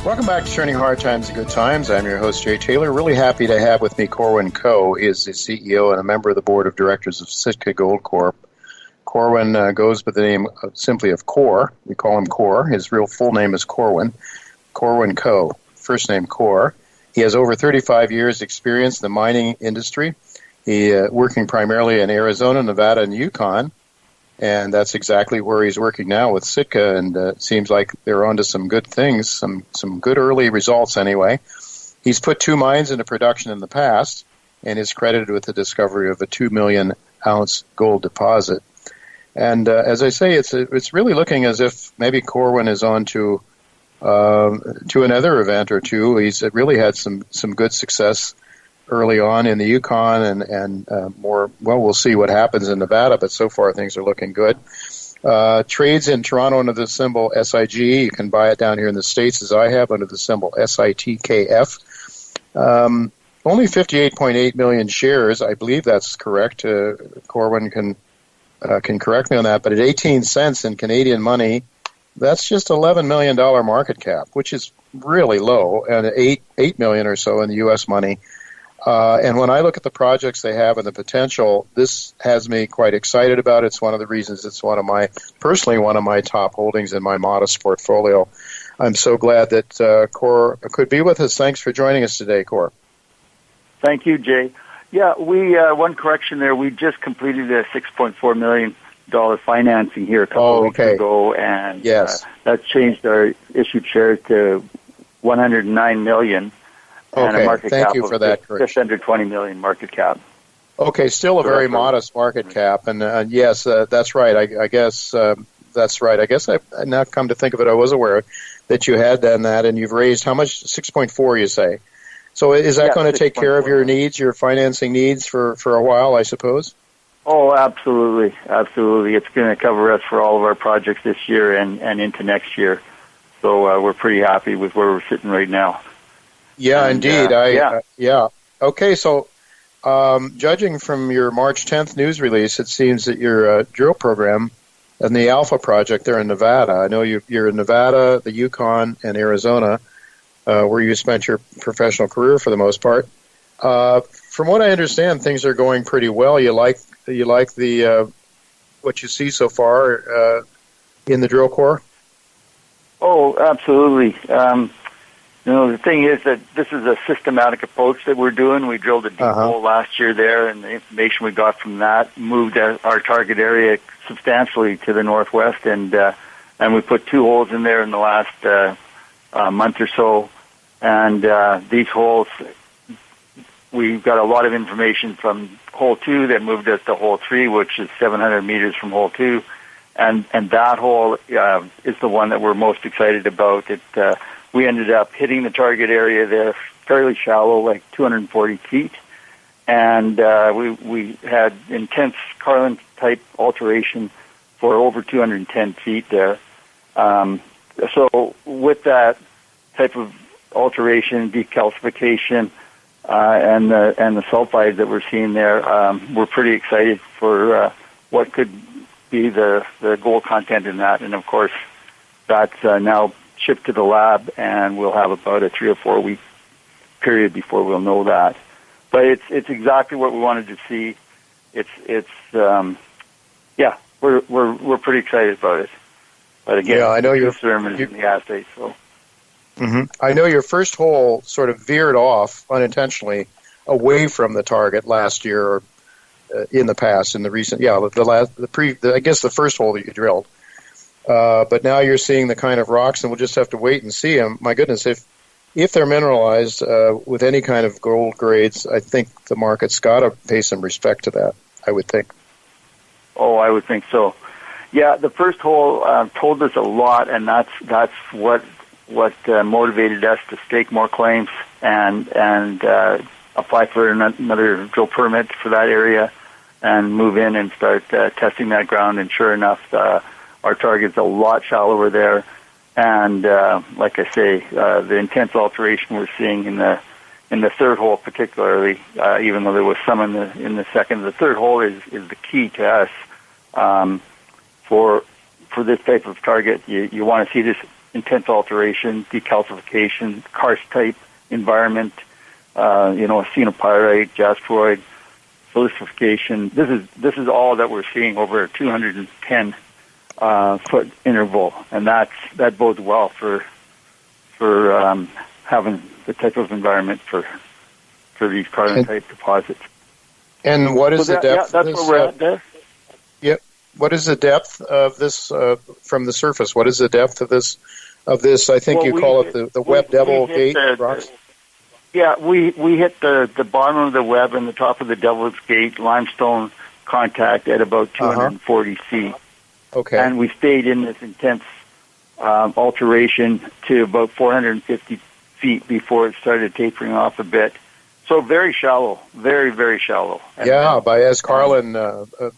Welcome back to Turning Hard Times to Good Times. I'm your host, Jay Taylor. Really happy to have with me Corwin Coe. He is the CEO and a member of the board of directors of Sitka Gold Corp. Corwin goes by the name simply of Cor. We call him Cor. His real full name is Corwin Coe, first name Cor. He has over 35 years' experience in the mining industry. He working primarily in Arizona, Nevada, and Yukon. And that's exactly where he's working now with Sitka, and it seems like they're onto some good things, some good early results anyway. He's put 2 mines into production in the past and is credited with the discovery of a 2 million ounce gold deposit. And as I say, it's really looking as if maybe Corwin is on to another event or two. He's really had some good success early on in the Yukon and we'll see what happens in Nevada, but so far things are looking good. Trades in Toronto under the symbol SIG. You can buy it down here in the States, as I have, under the symbol SITKF. Only 58.8 million shares. I believe that's correct. Corwin can correct me on that, but at 18 cents in Canadian money, that's just $11 million market cap, which is really low, and $8 million or so in the U.S. money. And when I look at the projects they have and the potential, this has me quite excited about it. It's one of the reasons it's one of my top holdings in my modest portfolio. I'm so glad that Cor could be with us. Thanks for joining us today, Cor. Thank you, Jay. Yeah, we one correction there. We just completed a $6.4 million financing here a couple of weeks ago, and that changed our issued shares to 109 million. And a market cap you for that. Just under 20 million market cap. Okay, still a very modest market cap, and yes, that's right. I guess that's right. I guess I've now come to think of it, I was aware that you had done that, and you've raised how much? 6.4, you say. So is that going to take care of your needs, your financing needs for a while, I suppose? Oh, absolutely, absolutely. It's going to cover us for all of our projects this year and into next year. So we're pretty happy with where we're sitting right now. Yeah, indeed. Okay, so judging from your March 10th news release, it seems that your drill program and the Alpha project there in Nevada, I know you're in Nevada, the Yukon, and Arizona, where you spent your professional career for the most part. From what I understand, things are going pretty well. You like the what you see so far in the drill core? Oh, absolutely. The thing is that this is a systematic approach that we're doing. We drilled a deep hole last year there, and the information we got from that moved our target area substantially to the northwest, and we put 2 holes in there in the last month or so. And these holes, we've got a lot of information from hole 2 that moved us to hole 3, which is 700 meters from hole 2, and that hole is the one that we're most excited about. We ended up hitting the target area there fairly shallow, like 240 feet, and we had intense Carlin-type alteration for over 210 feet there. So with that type of alteration, decalcification, and the sulfides that we're seeing there, we're pretty excited for what could be the gold content in that, and of course that's now shipped to the lab, and we'll have about a 3 or 4 week period before we'll know that. But it's exactly what we wanted to see. We're pretty excited about it. But again, I know you're in the assay. So I know your first hole sort of veered off unintentionally away from the target last year, or in the past, in the recent, I guess the first hole that you drilled. But now you're seeing the kind of rocks, and we'll just have to wait and see them. My goodness, if they're mineralized with any kind of gold grades, I think the market's got to pay some respect to that, I would think. Oh, I would think so. Yeah, the first hole told us a lot, and that's what motivated us to stake more claims and apply for another drill permit for that area and move in and start testing that ground. And sure enough, our target's a lot shallower there, and like I say, the intense alteration we're seeing in the third hole, particularly, even though there was some in the second. The third hole is the key to us for this type of target. You want to see this intense alteration, decalcification, karst type environment, acenopyrite, jasperoid, silicification. This is all that we're seeing over a 210 foot interval, and that bodes well for having the type of environment for these carbon type deposits. And what is the depth? That's where we're at there. Yep. What is the depth of this from the surface? What is the depth of this? I think you call it the Webb Devil Gate rocks. Yeah, we hit the bottom of the web and the top of the Devil's Gate limestone contact at about 240 feet. Okay. And we stayed in this intense alteration to about 450 feet before it started tapering off a bit. So very shallow, very, very shallow. Yeah, by as Carlin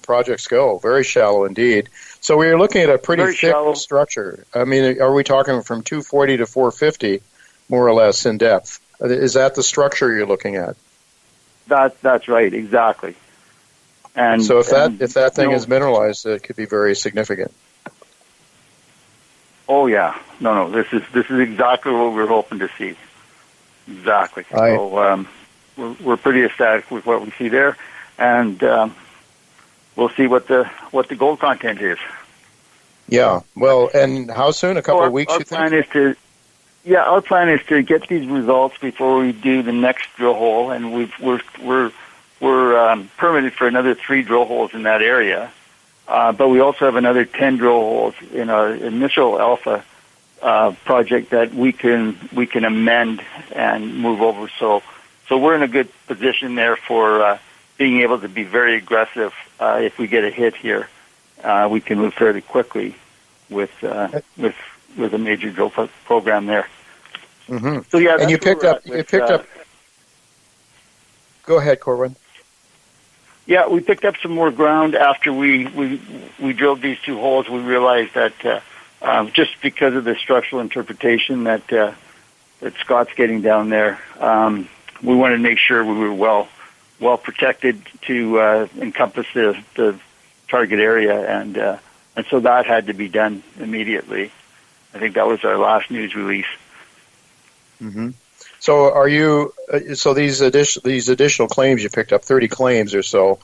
projects go, very shallow indeed. So we are looking at a pretty thick shallow structure. I mean, are we talking from 240 to 450, more or less, in depth? Is that the structure you're looking at? That's right, exactly. And so if that thing is mineralized, it could be very significant. Oh yeah, no, this is exactly what we're hoping to see. Exactly. So we're pretty ecstatic with what we see there, and we'll see what the gold content is. Yeah. Well, and how soon? A couple of weeks, you think? Our plan is to get these results before we do the next drill hole, and we're permitted for another 3 drill holes in that area. But we also have another 10 drill holes in our initial alpha project that we can amend and move over. So we're in a good position there for being able to be very aggressive. If we get a hit here, we can move fairly quickly with a major drill program there. Mm-hmm. So yeah, and you picked up. Go ahead, Corwin. Yeah, we picked up some more ground after we drilled these 2 holes. We realized that just because of the structural interpretation that Scott's getting down there, we wanted to make sure we were well protected to encompass the target area, and so that had to be done immediately. I think that was our last news release. Mm-hmm. So are you? So these additional claims you picked up, 30 claims or so.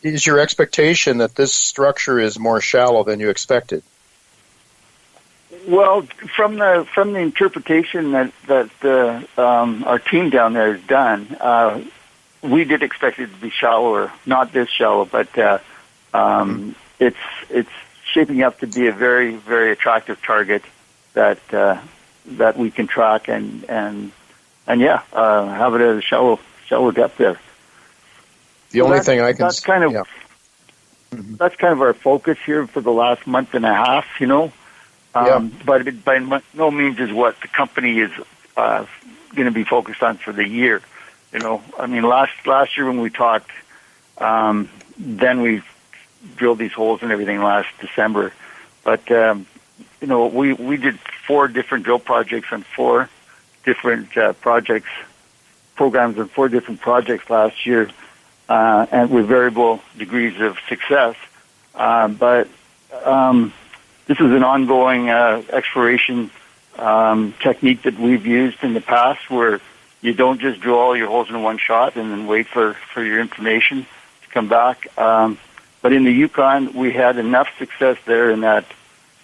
Is your expectation that this structure is more shallow than you expected? Well, from the interpretation that our team down there has done, we did expect it to be shallower, not this shallow, but it's shaping up to be a very, very attractive target that we can track and have it at a shallow depth there. The only thing I can that's kind of our focus here for the last month and a half, But it by no means is what the company is going to be focused on for the year. I mean, last year when we talked, then we drilled these holes and everything last December, but we did 4 different drill projects on 4 different programs on 4 different projects last year, and with variable degrees of success. But this is an ongoing exploration technique that we've used in the past, where you don't just drill all your holes in one shot and then wait for your information to come back. But in the Yukon, we had enough success there in that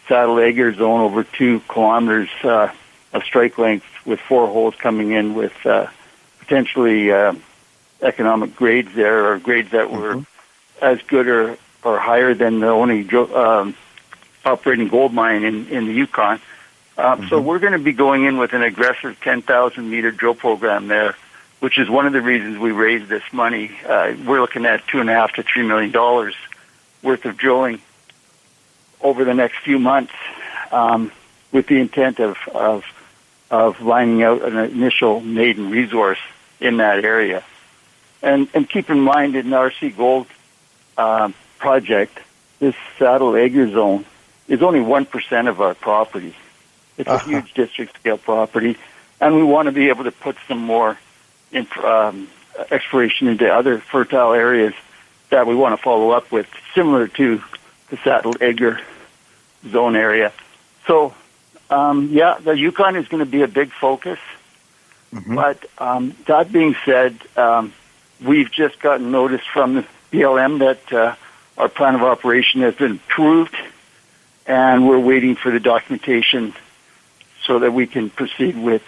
Saddle Egger zone over 2 kilometers of strike length, with 4 holes coming in with potentially economic grades there, or grades that were as good or higher than the only operating gold mine in the Yukon. So we're going to be going in with an aggressive 10,000 meter drill program there, which is one of the reasons we raised this money. We're looking at $2.5 to $3 million worth of drilling over the next few months, with the intent of lining out an initial maiden resource in that area. And keep in mind, in the RC Gold project, this Saddle Egger zone is only 1% of our property. It's a huge district-scale property, and we want to be able to put some more exploration into other fertile areas that we want to follow up with, similar to the Saddle Egger zone area. So The Yukon is going to be a big focus. Mm-hmm. But that being said, we've just gotten notice from the BLM that our plan of operation has been approved, and we're waiting for the documentation so that we can proceed with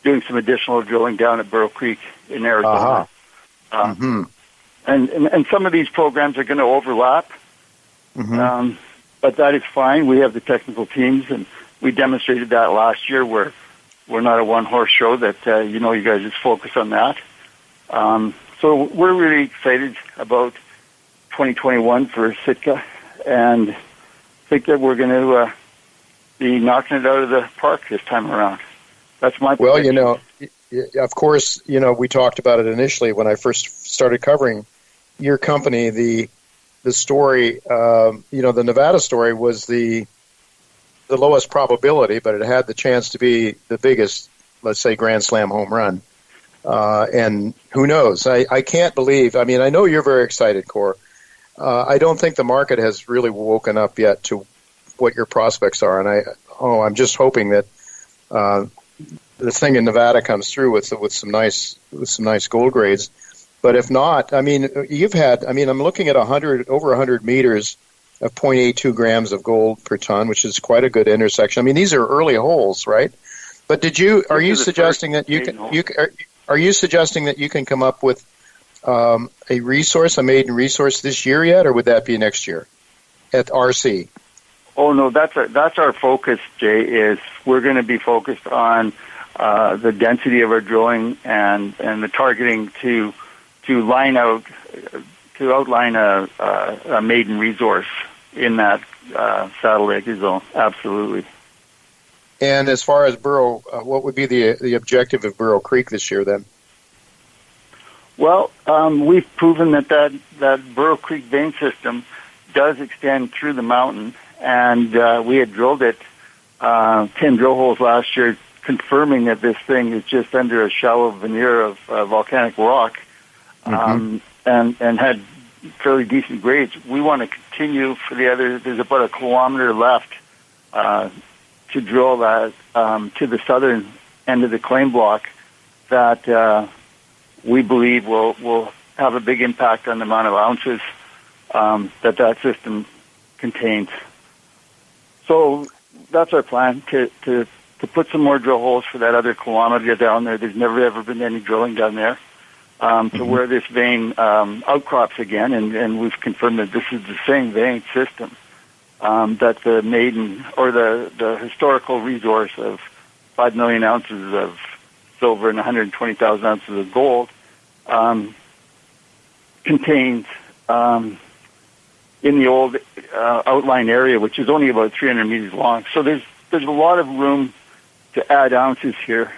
doing some additional drilling down at Burro Creek in Arizona. Mm-hmm. And some of these programs are going to overlap, mm-hmm. But that is fine. We have the technical teams, and we demonstrated that last year where we're not a one-horse show, that, you guys just focus on that. So we're really excited about 2021 for Sitka, and think that we're going to be knocking it out of the park this time around. That's my prediction. Well, of course, we talked about it initially when I first started covering your company. The story, the Nevada story was the lowest probability, but it had the chance to be the biggest, let's say, Grand Slam home run. And who knows? I can't believe. I mean, I know you're very excited, Cor. I don't think the market has really woken up yet to what your prospects are, and I'm just hoping that the thing in Nevada comes through with some nice gold grades. But if not, I mean, I'm looking at over 100 meters of 0.82 grams of gold per ton, which is quite a good intersection. I mean, these are early holes, right? But are you suggesting that you can come up with a maiden resource this year yet, or would that be next year at RC? Oh no, that's our focus, Jay. Is we're going to be focused on the density of our drilling and the targeting to outline a maiden resource in that satellite zone. Absolutely. And as far as Burro, what would be the objective of Burro Creek this year then? Well, we've proven that Burro Creek vein system does extend through the mountain, and we had drilled it 10 drill holes last year, confirming that this thing is just under a shallow veneer of volcanic rock, mm-hmm. and had fairly decent grades. We want to continue for there's about a kilometer left to drill that to the southern end of the claim block that we believe will have a big impact on the amount of ounces that system contains. So that's our plan, to put some more drill holes for that other kilometer down there. There's never ever been any drilling down there. To where this vein outcrops again, and we've confirmed that this is the same vein system that the maiden or the historical resource of 5 million ounces of silver and 120,000 ounces of gold contains in the old outline area, which is only about 300 meters long. So there's a lot of room to add ounces here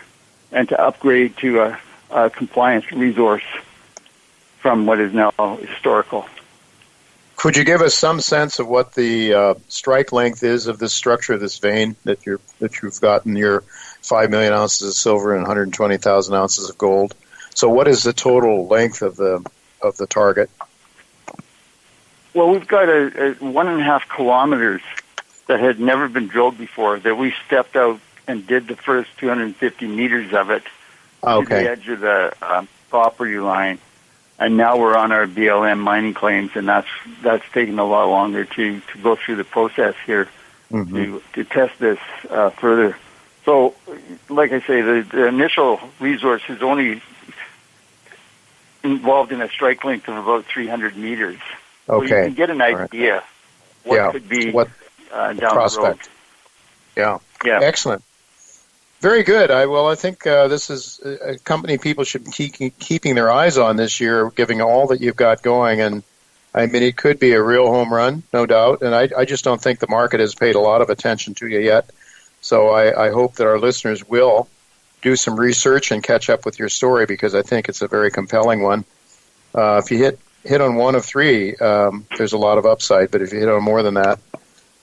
and to upgrade to a compliance resource from what is now historical. Could you give us some sense of what the strike length is of this structure, this vein that you've gotten your 5 million ounces of silver and 120,000 ounces of gold? So, what is the total length of the target? Well, we've got a 1.5 kilometers that had never been drilled before, that we stepped out and did the first 250 meters of it to the edge of the property line. And now we're on our BLM mining claims, and that's taken a lot longer to go through the process here, mm-hmm. to test this further. So, like I say, the initial resource is only involved in a strike length of about 300 meters. Okay. So you can get an idea what could be down prospect. The road. Yeah. Excellent. Very good. I think this is a company people should be keeping their eyes on this year, given all that you've got going. And, I mean, it could be a real home run, no doubt. And I just don't think the market has paid a lot of attention to you yet. So I hope that our listeners will do some research and catch up with your story, because I think it's a very compelling one. If you hit on one of three, there's a lot of upside. But if you hit on more than that,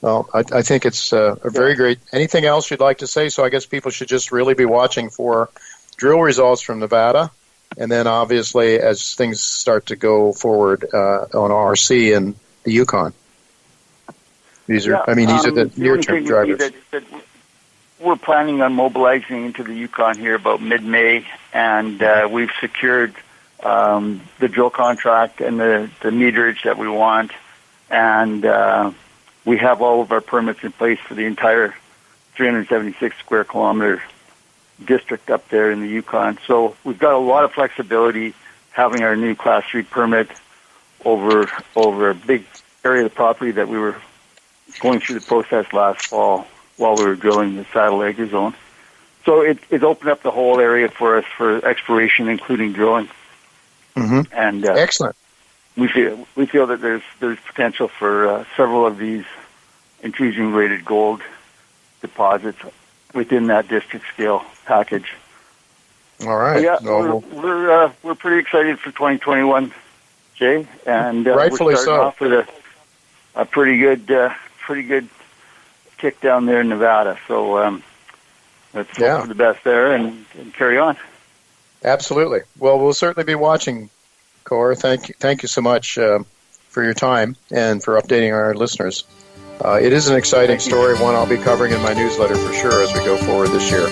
well, I think it's a very great. Anything else you'd like to say? So I guess people should just really be watching for drill results from Nevada, and then obviously as things start to go forward on RC and the Yukon. These are, these are the near-term drivers. we're planning on mobilizing into the Yukon here about mid-May, and we've secured the drill contract and the meterage that we want, and we have all of our permits in place for the entire 376 square kilometer district up there in the Yukon. So we've got a lot of flexibility having our new Class 3 permit over a big area of the property that we were going through the process last fall while we were drilling the Saddle Acre zone. So it opened up the whole area for us for exploration, including drilling. Mm-hmm. And excellent. We feel that there's potential for several of these intrusion-rated gold deposits within that district scale package. All right. So we're pretty excited for 2021, Jay, and rightfully we're starting so. off with a pretty good kick down there in Nevada. So let's hope for the best there and carry on. Absolutely. Well, we'll certainly be watching, Cor. Thank you so much for your time and for updating our listeners. It is an exciting story, one I'll be covering in my newsletter for sure as we go forward this year.